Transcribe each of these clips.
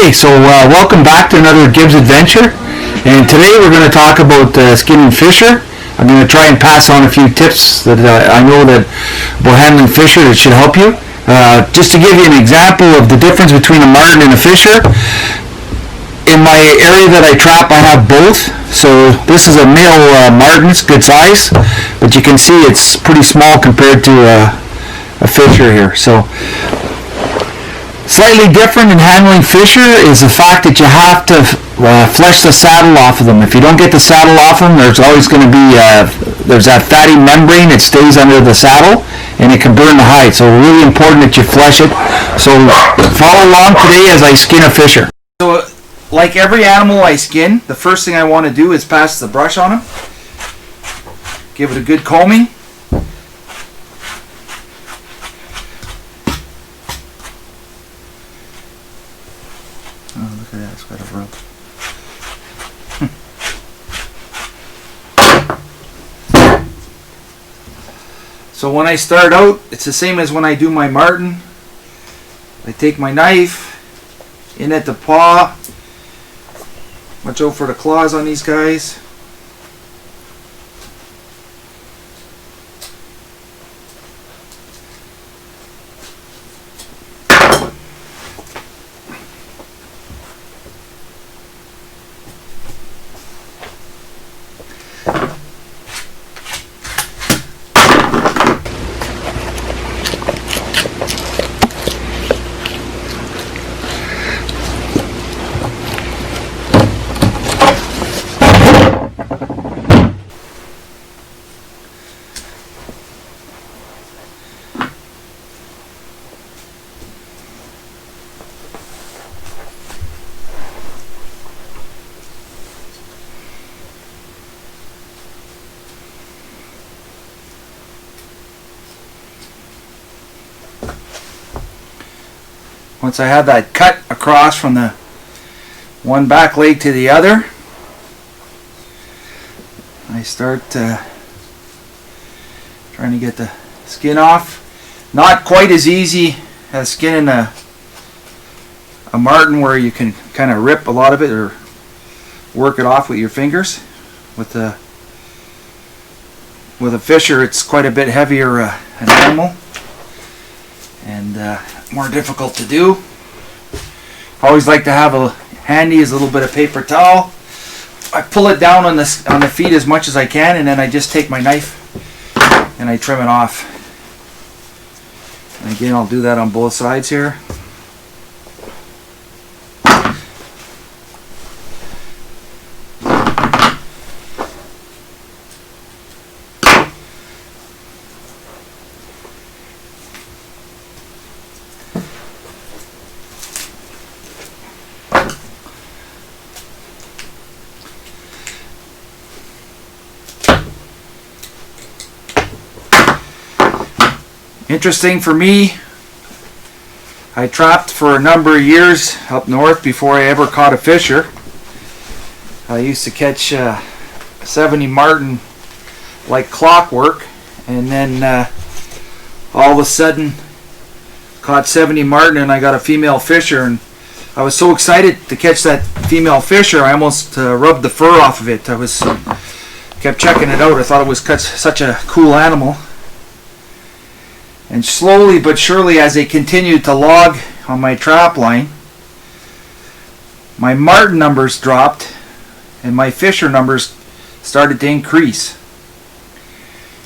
Okay, so welcome back to another Gibbs adventure, and today we're going to talk about skinning fisher. I'm going to try and pass on a few tips that I know that about handling fisher that should help you. Just to give you an example of the difference between a martin and a fisher, in my area that I trap I have both. So this is a male martin, it's good size, but you can see it's pretty small compared to a fisher here. So slightly different in handling fisher is the fact that you have to flesh the saddle off of them. If you don't get the saddle off them, there's always going to be there's that fatty membrane that stays under the saddle, and it can burn the hide. So really important that you flesh it. So follow along today as I skin a fisher. So like every animal I skin, the first thing I want to do is pass the brush on them. Give it a good combing. Oh, look at that, it's got a rub. So when I start out, it's the same as when I do my martin. I take my knife in at the paw. Watch out for the claws on these guys. Once I have that cut across from the one back leg to the other, I start trying to get the skin off. Not quite as easy as skinning a martin, where you can kind of rip a lot of it or work it off with your fingers. With a fisher, it's quite a bit heavier an animal, and more difficult to do. I always like to have handy is a little bit of paper towel. I pull it down on the feet as much as I can, and then I just take my knife and I trim it off. And again, I'll do that on both sides here. Interesting for me, I trapped for a number of years up north before I ever caught a fisher. I used to catch 70 martin like clockwork, and then all of a sudden caught 70 martin and I got a female fisher, and I was so excited to catch that female fisher I almost rubbed the fur off of it. I kept checking it out. I thought it was such a cool animal. And slowly but surely, as they continued to log on my trap line, my martin numbers dropped and my fisher numbers started to increase.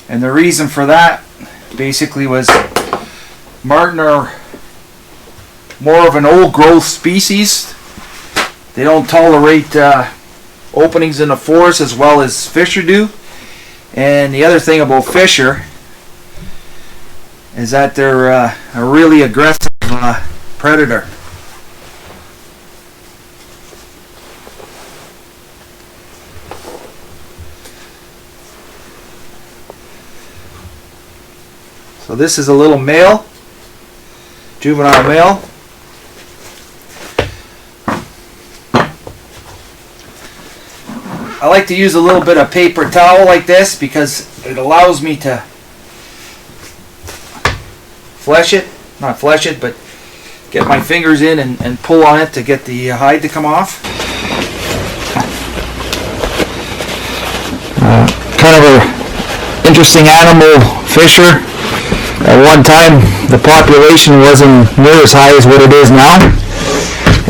And the reason for that basically was martin are more of an old growth species. They don't tolerate openings in the forest as well as fisher do. And the other thing about fisher is that they're a really aggressive predator. So this is a little male, juvenile male. I like to use a little bit of paper towel like this because it allows me to flesh it, not flesh it, but get my fingers in and pull on it to get the hide to come off. Kind of a interesting animal, fisher. At one time, the population wasn't near as high as what it is now,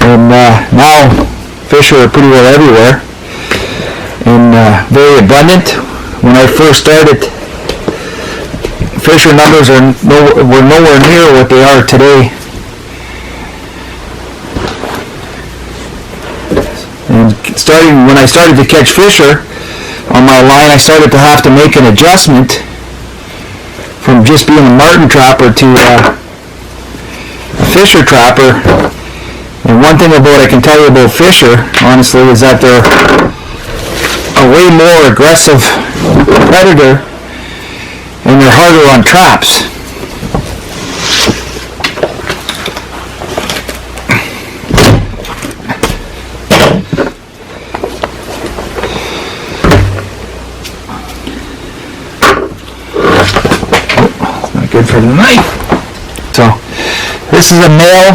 and now fish are pretty well everywhere and very abundant. When I first started, fisher numbers were nowhere near what they are today. And when I started to catch fisher on my line, I started to have to make an adjustment from just being a martin trapper to a fisher trapper. And one thing I can tell you about fisher, honestly, is that they're a way more aggressive predator and they're harder on traps. Good for the knife. So this is a male,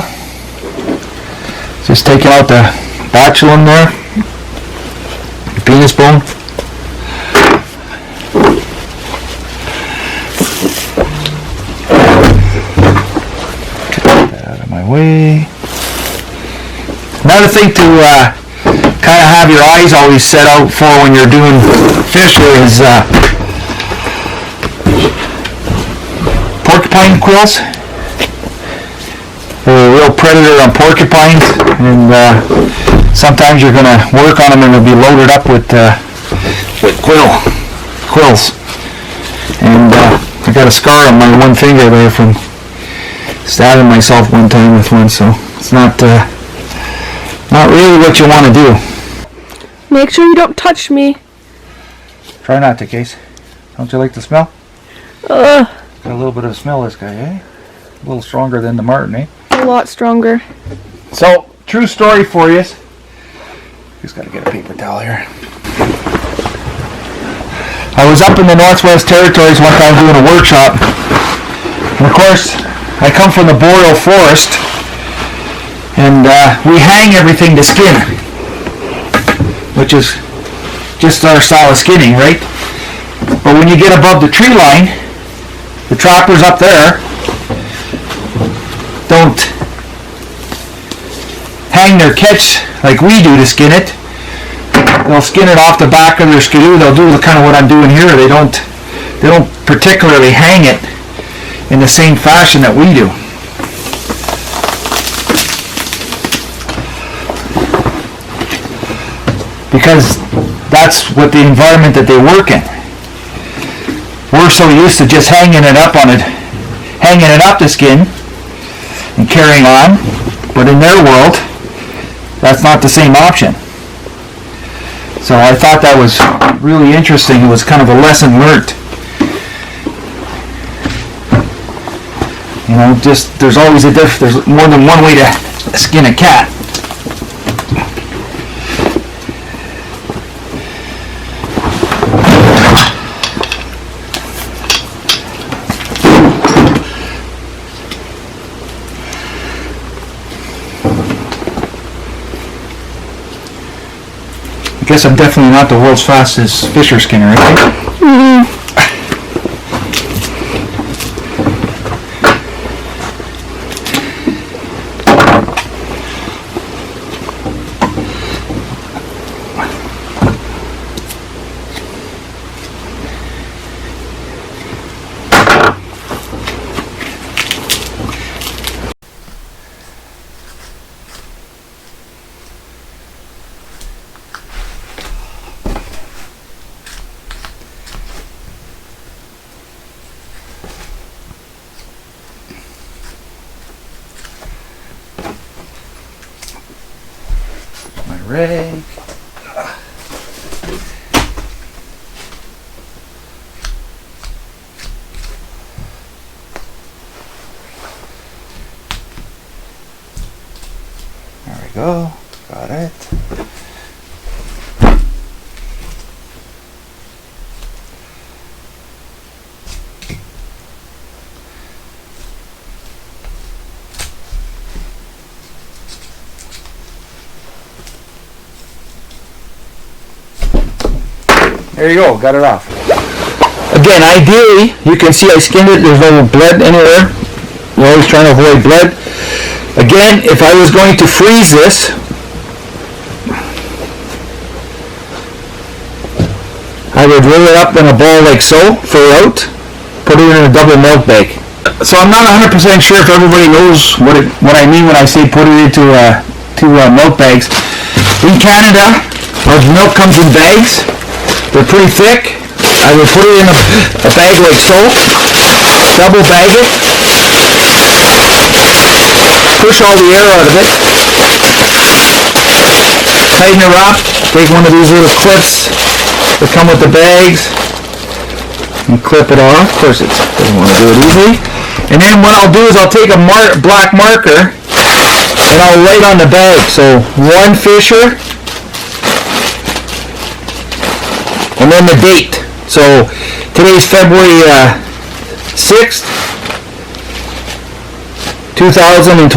just taking out the batulum there, the penis bone. Get that out of my way. Another thing to kind of have your eyes always set out for when you're doing fisher is porcupine quills. They're a real predator on porcupines, and sometimes you're going to work on them and they'll be loaded up with quills. And I got a scar on my one finger there from stabbing myself one time with one, so it's not really what you want to do. Make sure you don't touch me. Try not to, Case. Don't you like the smell? Got a little bit of a smell, this guy, eh? A little stronger than the martin, eh? A lot stronger. So, true story for you. Just got to get a paper towel here. I was up in the Northwest Territories one time doing a workshop. And of course, I come from the boreal forest. And we hang everything to skin. Which is just our style of skinning, right? But when you get above the tree line, the trappers up there don't hang their catch like we do to skin it. They'll skin it off the back of their skidoo. They'll do kind of what I'm doing here. They don't particularly hang it in the same fashion that we do. Because that's what the environment that they work in. We're so used to just hanging it up to skin and carrying on, but in their world, that's not the same option. So I thought that was really interesting. It was kind of a lesson learned. You know, just there's always there's more than one way to skin a cat. I guess I'm definitely not the world's fastest fisher skinner, right? Mm-hmm. Rig. There we go. Got it. There you go, got it off. Again, ideally, you can see I skinned it. There's no blood anywhere. We're always trying to avoid blood. Again, if I was going to freeze this, I would roll it up in a ball like so, fur out, put it in a double milk bag. So I'm not 100% sure if everybody knows what I mean when I say put it into two milk bags. In Canada, our milk comes in bags. They're pretty thick. I would put it in a bag like so, double bag it, push all the air out of it, tighten it up, take one of these little clips that come with the bags, and clip it off. Of course, it doesn't want to do it easily. And then what I'll do is I'll take a black marker and I'll write on the bag. So one fisher, and then the date. So today's February 6th, 2020.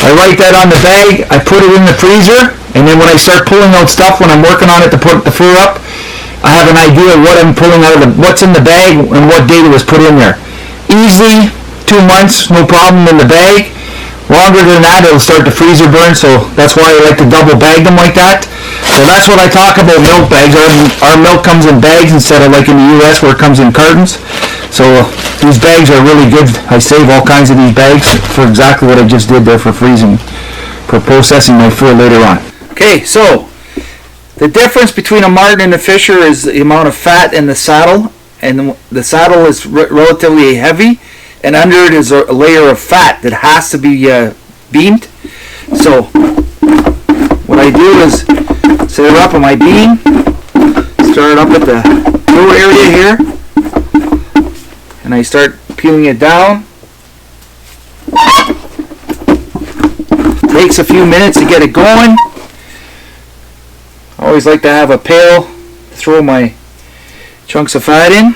I write that on the bag, I put it in the freezer, and then when I start pulling out stuff when I'm working on it to put the fur up, I have an idea of what I'm pulling out of what's in the bag and what date it was put in there. Easy, 2 months, no problem in the bag. Longer than that, it'll start to freezer burn, so that's why I like to double bag them like that. So that's what I talk about milk bags. Our milk comes in bags instead of like in the US where it comes in cartons. So these bags are really good. I save all kinds of these bags for exactly what I just did there for freezing, for processing my fur later on. Okay, so the difference between a marten and a fisher is the amount of fat in the saddle, and the saddle is relatively heavy, and under it is a layer of fat that has to be beamed. So what I do is set it up on my beam, start it up at the throat area here, and I start peeling it down. Takes a few minutes to get it going. I always like to have a pail to throw my chunks of fat in.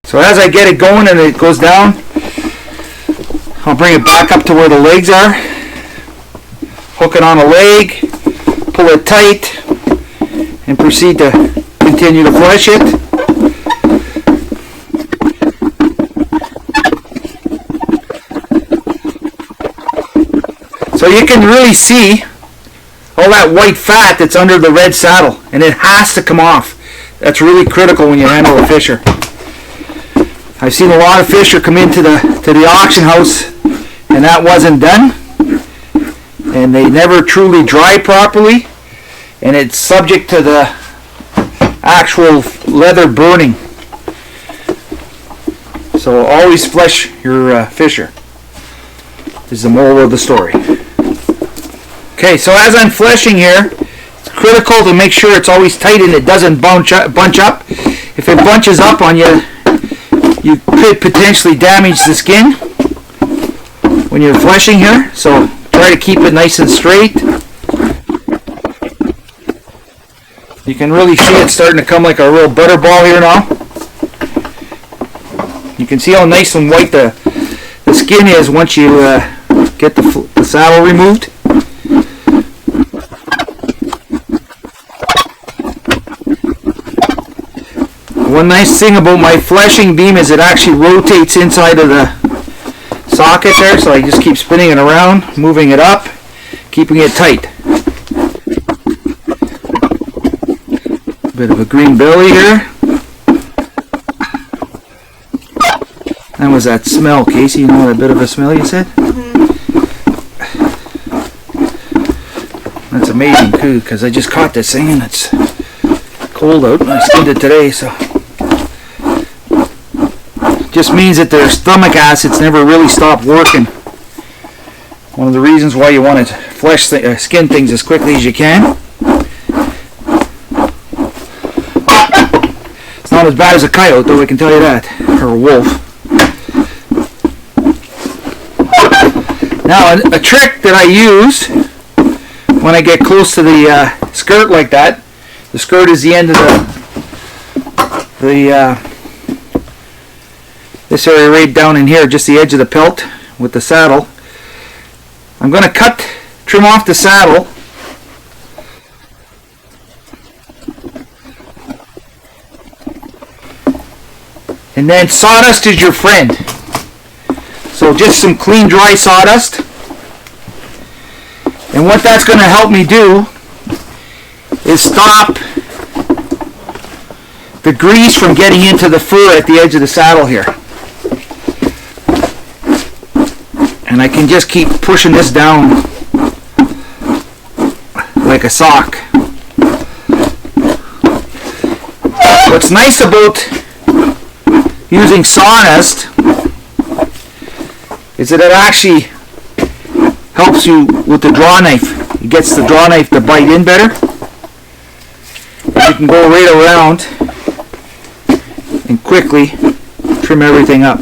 So as I get it going and it goes down, I'll bring it back up to where the legs are, hook it on a leg, pull it tight, and proceed to continue to flesh it. So you can really see all that white fat that's under the red saddle, and it has to come off. That's really critical when you handle a fisher. I've seen a lot of fisher come into the auction house and that wasn't done, and they never truly dry properly, and it's subject to the actual leather burning. So always flesh your fisher is the moral of the story. Okay, so as I'm fleshing here, it's critical to make sure it's always tight and it doesn't bunch up. If it bunches up on you, you could potentially damage the skin when you're fleshing here, so try to keep it nice and straight. You can really see it starting to come like a real butter ball here now. You can see how nice and white the skin is once you get the saddle removed. One nice thing about my fleshing beam is it actually rotates inside of the socket there, so I just keep spinning it around, moving it up, keeping it tight. Bit of a green belly here. That was that smell, Casey. You know that bit of a smell you said? That's amazing too, because I just caught this thing and it's cold out and I skinned it today, so just means that their stomach acids never really stop working. One of the reasons why you want to skin things as quickly as you can. It's not as bad as a coyote, though, I can tell you that, or a wolf. Now a trick that I use when I get close to the skirt like that, the skirt is the end of this area right down in here, just the edge of the pelt with the saddle. I'm going to trim off the saddle. And then sawdust is your friend. So just some clean dry sawdust. And what that's going to help me do is stop the grease from getting into the fur at the edge of the saddle here. And I can just keep pushing this down like a sock. What's nice about using sawdust is that it actually helps you with the draw knife. It gets the draw knife to bite in better. You can go right around and quickly trim everything up.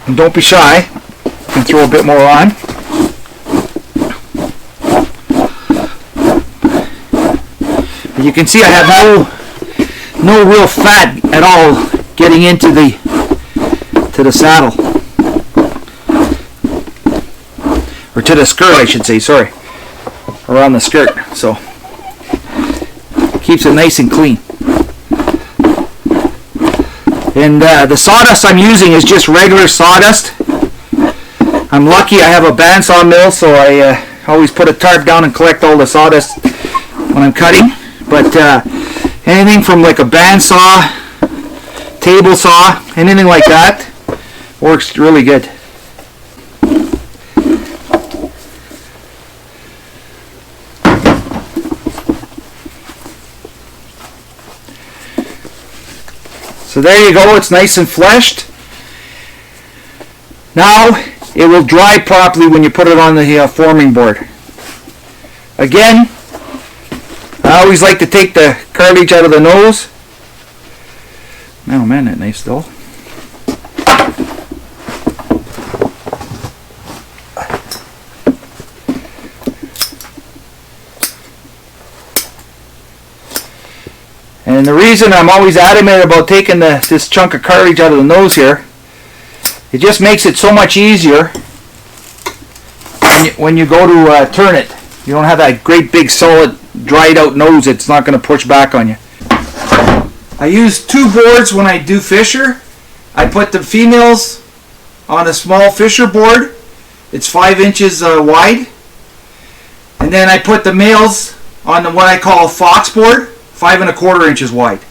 And don't be shy. You can throw a bit more on. But you can see I have no real fat at all getting into the saddle, or to the skirt, I should say. Sorry, around the skirt. So keeps it nice and clean. And the sawdust I'm using is just regular sawdust. I'm lucky I have a bandsaw mill, so I always put a tarp down and collect all the sawdust when I'm cutting. But anything from like a bandsaw, table saw, anything like that works really good. So there you go, it's nice and fleshed. Now it will dry properly when you put it on the forming board. Again, I always like to take the cartilage out of the nose. Oh man, that knife still. And the reason I'm always adamant about taking this chunk of cartilage out of the nose here, it just makes it so much easier when you go to turn it. You don't have that great big solid dried out nose. It's not going to push back on you. I use two boards when I do fisher. I put the females on a small fisher board. It's 5 inches wide. And then I put the males on what I call a fox board, 5 1/4 inches wide.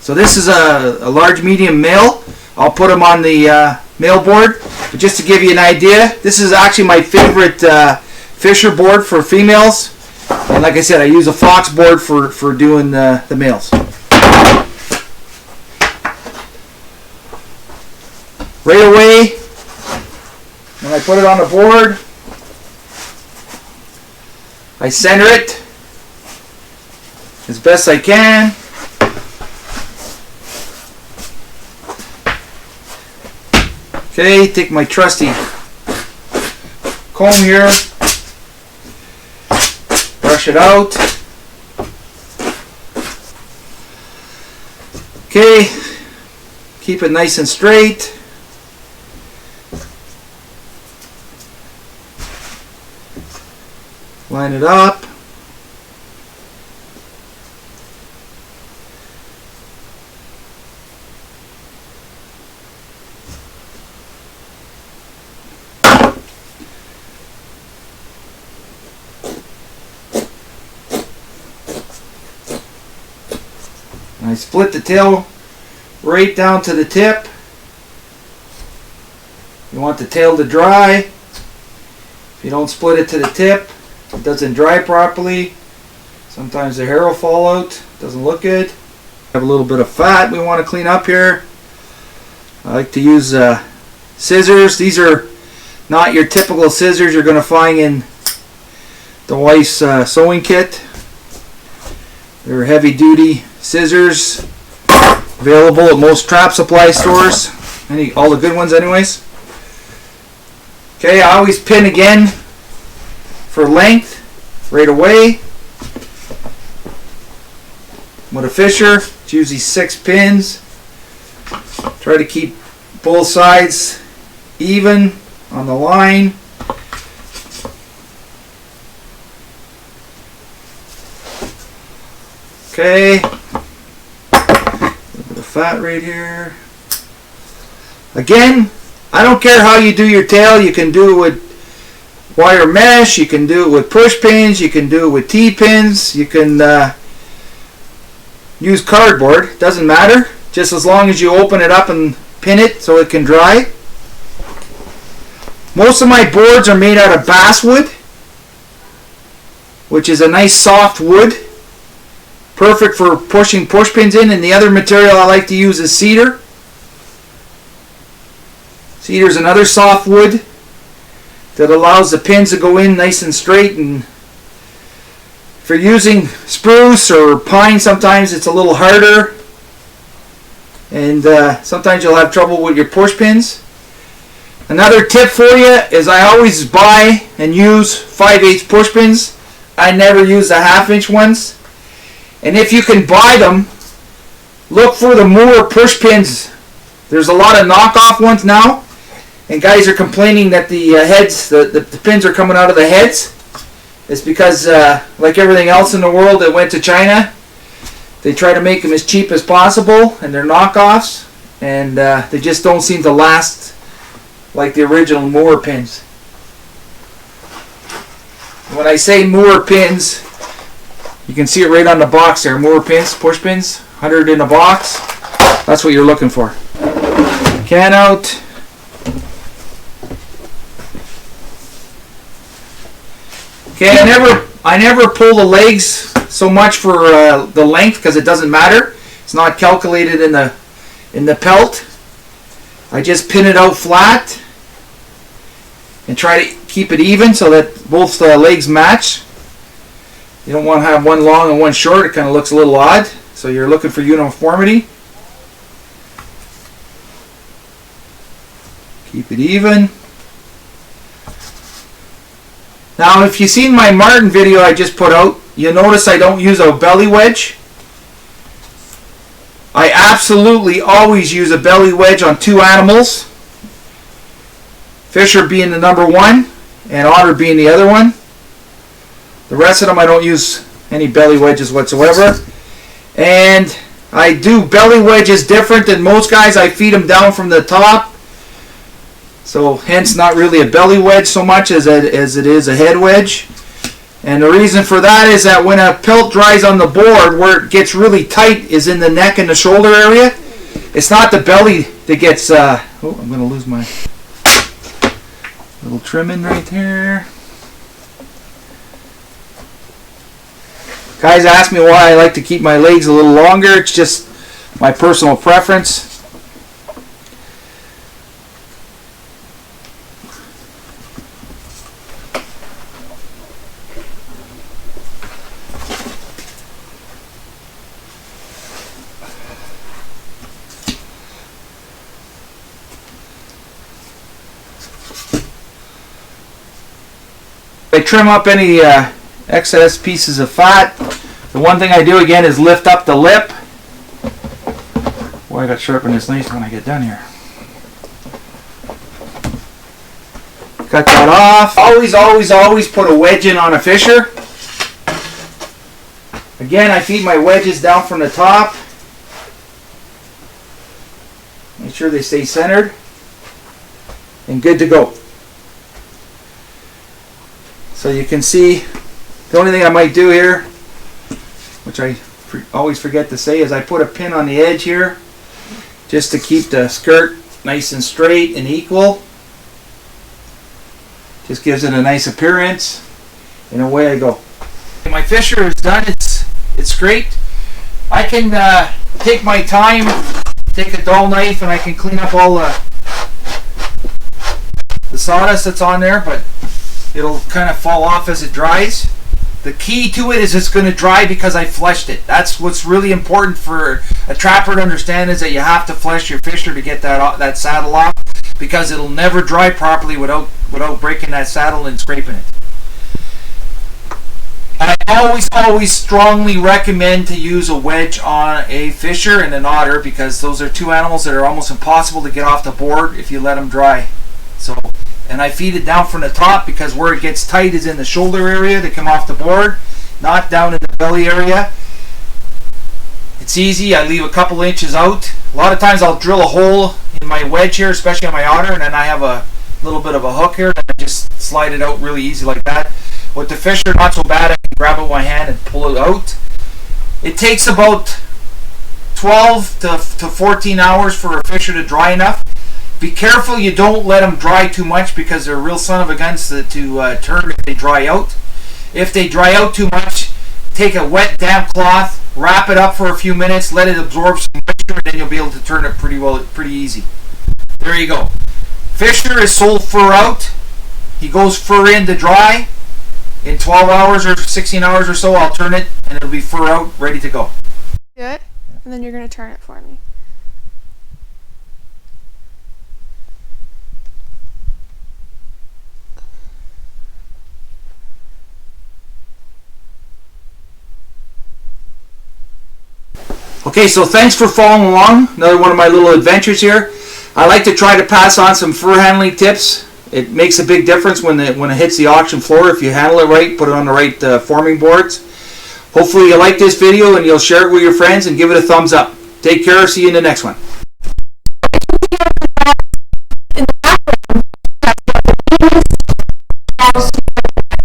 So this is a large medium male. I'll put them on the male board. But just to give you an idea, this is actually my favorite fisher board for females. And like I said, I use a fox board for doing the males. Right away, when I put it on the board, I center it as best I can. Okay, take my trusty comb here, brush it out. Okay, keep it nice and straight. Line it up. I split the tail right down to the tip. You want the tail to dry. If you don't split it to the tip, it doesn't dry properly. Sometimes the hair will fall out. Doesn't look good. Have a little bit of fat we want to clean up here. I like to use scissors. These are not your typical scissors you're going to find in the wife's sewing kit. They're heavy duty scissors available at most trap supply stores. All the good ones anyways. Okay, I always pin again for length right away. With a fisher, it's usually 6 pins. Try to keep both sides even on the line. Okay, a little bit of fat right here. Again, I don't care how you do your tail. You can do it with wire mesh, you can do it with push pins, you can do it with T-pins, you can use cardboard, doesn't matter, just as long as you open it up and pin it so it can dry. Most of my boards are made out of basswood, which is a nice soft wood, perfect for pushing push pins in, and the other material I like to use is cedar. Cedar is another soft wood that allows the pins to go in nice and straight, and if you're using spruce or pine, sometimes it's a little harder, and sometimes you'll have trouble with your push pins. Another tip for you is I always buy and use 5/8 push pins. I never use the 1/2 inch ones. And if you can buy them, look for the Moore push pins. There's a lot of knockoff ones now, and guys are complaining that the heads, the pins are coming out of the heads. It's because, like everything else in the world that went to China, they try to make them as cheap as possible, and they're knockoffs, and they just don't seem to last like the original Moore pins. When I say Moore pins, you can see it right on the box there. Moore pins, push pins, 100 in a box. That's what you're looking for. Can out. Okay, I never pull the legs so much for the length because it doesn't matter. It's not calculated in the pelt. I just pin it out flat and try to keep it even so that both legs match. You don't want to have one long and one short. It kind of looks a little odd. So you're looking for uniformity. Keep it even. Now, if you've seen my Martin video I just put out, you'll notice I don't use a belly wedge. I absolutely always use a belly wedge on 2 animals. Fisher being the number 1 and otter being the other one. The rest of them I don't use any belly wedges whatsoever. And I do belly wedges different than most guys. I feed them down from the top. So hence not really a belly wedge so much as it is a head wedge. And the reason for that is that when a pelt dries on the board, where it gets really tight is in the neck and the shoulder area. It's not the belly that gets... oh, I'm going to lose my little trimming right here. Guys ask me why I like to keep my legs a little longer. It's just my personal preference. I trim up any excess pieces of fat. The one thing I do again is lift up the lip. Boy, I got to sharpen this nice when I get done here. Cut that off. Always put a wedge in on a fisher. Again, I feed my wedges down from the top. Make sure they stay centered. And good to go. So you can see, the only thing I might do here, which I always forget to say, is I put a pin on the edge here just to keep the skirt nice and straight and equal. Just gives it a nice appearance, and away I go. My fisher is done. It's great. I can take my time, take a dull knife, and I can clean up all the sawdust that's on there, but it'll kind of fall off as it dries. The key to it is it's going to dry because I fleshed it. That's what's really important for a trapper to understand, is that you have to flesh your fisher to get that saddle off. because it'll never dry properly without breaking that saddle and scraping it. I always strongly recommend to use a wedge on a fisher and an otter, because those are two animals that are almost impossible to get off the board if you let them dry. So, and I feed it down from the top, because where it gets tight is in the shoulder area to come off the board, not down in the belly area. It's easy. I leave a couple inches out. A lot of times I'll drill a hole in my wedge here, especially on my otter, and then I have a little bit of a hook here, and I just slide it out really easy like that. With the fisher, not so bad. I can grab it with my hand and pull it out. It takes about 12 to 14 hours for a fisher to dry enough. Be careful you don't let them dry too much, because they're a real son of a guns to turn if they dry out. If they dry out too much, take a wet, damp cloth, wrap it up for a few minutes, let it absorb some moisture, and then you'll be able to turn it pretty easy. There you go. Fisher is sold fur out. He goes fur in to dry. In 12 hours or 16 hours or so, I'll turn it, and it'll be fur out, ready to go. Do it, and then you're going to turn it for me. Okay, so thanks for following along. Another one of my little adventures here. I like to try to pass on some fur handling tips. It makes a big difference when it hits the auction floor. If you handle it right, put it on the right forming boards. Hopefully you like this video and you'll share it with your friends and give it a thumbs up. Take care. See you in the next one.